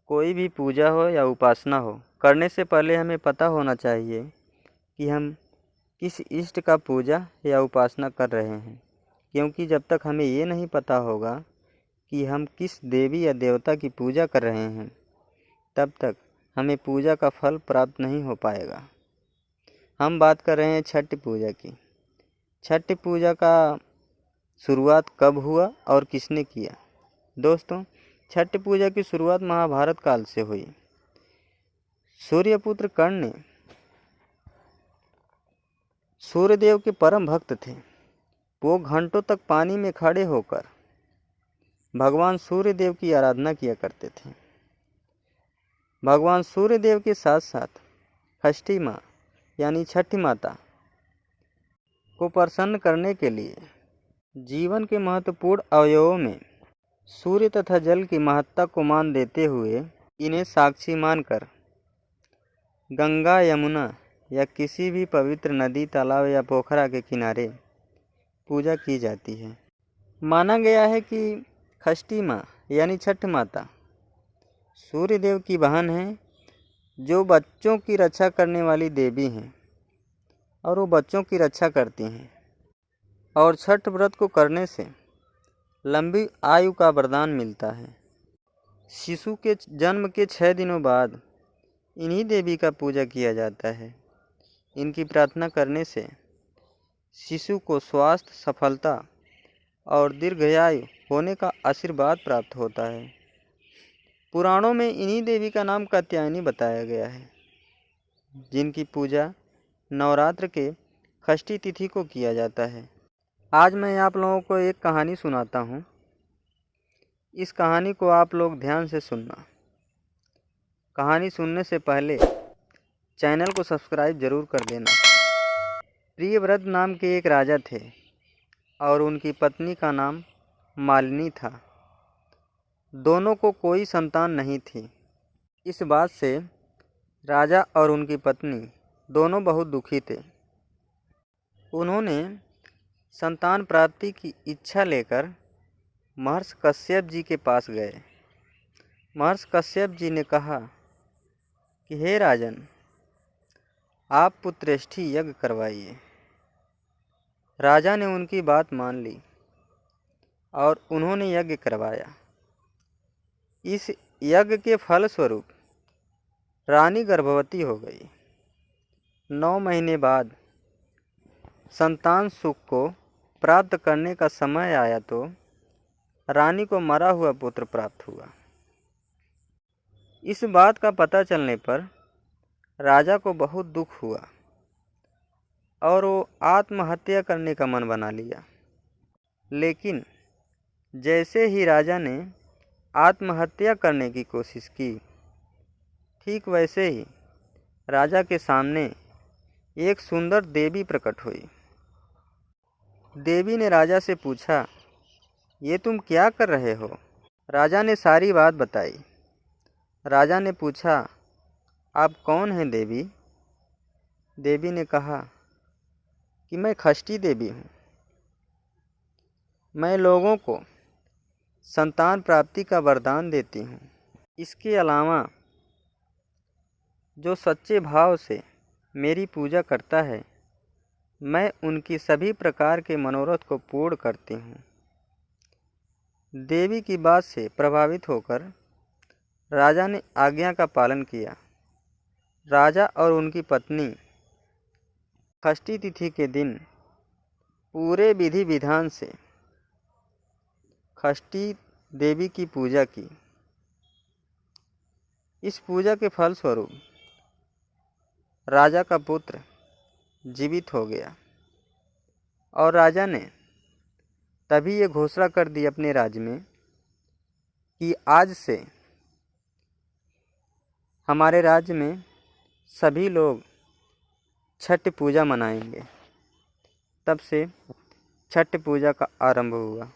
कोई भी पूजा हो या उपासना हो, करने से पहले हमें पता होना चाहिए कि हम किस इष्ट का पूजा या उपासना कर रहे हैं, क्योंकि जब तक हमें ये नहीं पता होगा कि हम किस देवी या देवता की पूजा कर रहे हैं, तब तक हमें पूजा का फल प्राप्त नहीं हो पाएगा। हम बात कर रहे हैं छठ पूजा की। छठ पूजा का शुरुआत कब हुआ और किसने किया? दोस्तों, छठ पूजा की शुरुआत महाभारत काल से हुई। सूर्यपुत्र कर्ण ने सूर्यदेव के परम भक्त थे। वो घंटों तक पानी में खड़े होकर भगवान सूर्यदेव की आराधना किया करते थे। भगवान सूर्यदेव के साथ साथ षष्ठी माँ यानी छठी माता को प्रसन्न करने के लिए जीवन के महत्वपूर्ण अवयवों में सूर्य तथा जल की महत्ता को मान देते हुए इन्हें साक्षी मानकर गंगा, यमुना या किसी भी पवित्र नदी, तालाब या पोखरा के किनारे पूजा की जाती है। माना गया है कि षष्ठी माँ यानी छठ माता सूर्यदेव की बहन है, जो बच्चों की रक्षा करने वाली देवी हैं और वो बच्चों की रक्षा करती हैं। और छठ व्रत को करने से लंबी आयु का वरदान मिलता है। शिशु के जन्म के 6 दिनों बाद इन्हीं देवी का पूजा किया जाता है। इनकी प्रार्थना करने से शिशु को स्वास्थ्य, सफलता और दीर्घायु होने का आशीर्वाद प्राप्त होता है। पुराणों में इन्हीं देवी का नाम कात्यायनी बताया गया है, जिनकी पूजा नवरात्र के षष्ठी तिथि को किया जाता है। आज मैं आप लोगों को एक कहानी सुनाता हूँ। इस कहानी को आप लोग ध्यान से सुनना। कहानी सुनने से पहले चैनल को सब्सक्राइब जरूर कर देना। प्रियव्रत नाम के एक राजा थे और उनकी पत्नी का नाम मालिनी था। दोनों को कोई संतान नहीं थी। इस बात से राजा और उनकी पत्नी दोनों बहुत दुखी थे। उन्होंने संतान प्राप्ति की इच्छा लेकर महर्षि कश्यप जी के पास गए। महर्षि कश्यप जी ने कहा कि हे राजन, आप पुत्रेष्ठी यज्ञ करवाइए। राजा ने उनकी बात मान ली और उन्होंने यज्ञ करवाया। इस यज्ञ के फलस्वरूप रानी गर्भवती हो गई। 9 महीने बाद संतान सुख को प्राप्त करने का समय आया तो रानी को मरा हुआ पुत्र प्राप्त हुआ। इस बात का पता चलने पर राजा को बहुत दुख हुआ और वो आत्महत्या करने का मन बना लिया। लेकिन जैसे ही राजा ने आत्महत्या करने की कोशिश की, ठीक वैसे ही राजा के सामने एक सुंदर देवी प्रकट हुई। देवी ने राजा से पूछा, ये तुम क्या कर रहे हो? राजा ने सारी बात बताई। राजा ने पूछा, आप कौन हैं देवी? देवी ने कहा कि मैं षष्ठी देवी हूँ। मैं लोगों को संतान प्राप्ति का वरदान देती हूँ। इसके अलावा जो सच्चे भाव से मेरी पूजा करता है, मैं उनकी सभी प्रकार के मनोरथ को पूर्ण करती हूँ। देवी की बात से प्रभावित होकर राजा ने आज्ञा का पालन किया। राजा और उनकी पत्नी षष्ठी तिथि के दिन पूरे विधि विधान से षष्ठी देवी की पूजा की। इस पूजा के फलस्वरूप राजा का पुत्र जीवित हो गया और राजा ने तभी ये घोषणा कर दी अपने राज्य में कि आज से हमारे राज्य में सभी लोग छठ पूजा मनाएंगे। तब से छठ पूजा का आरंभ हुआ।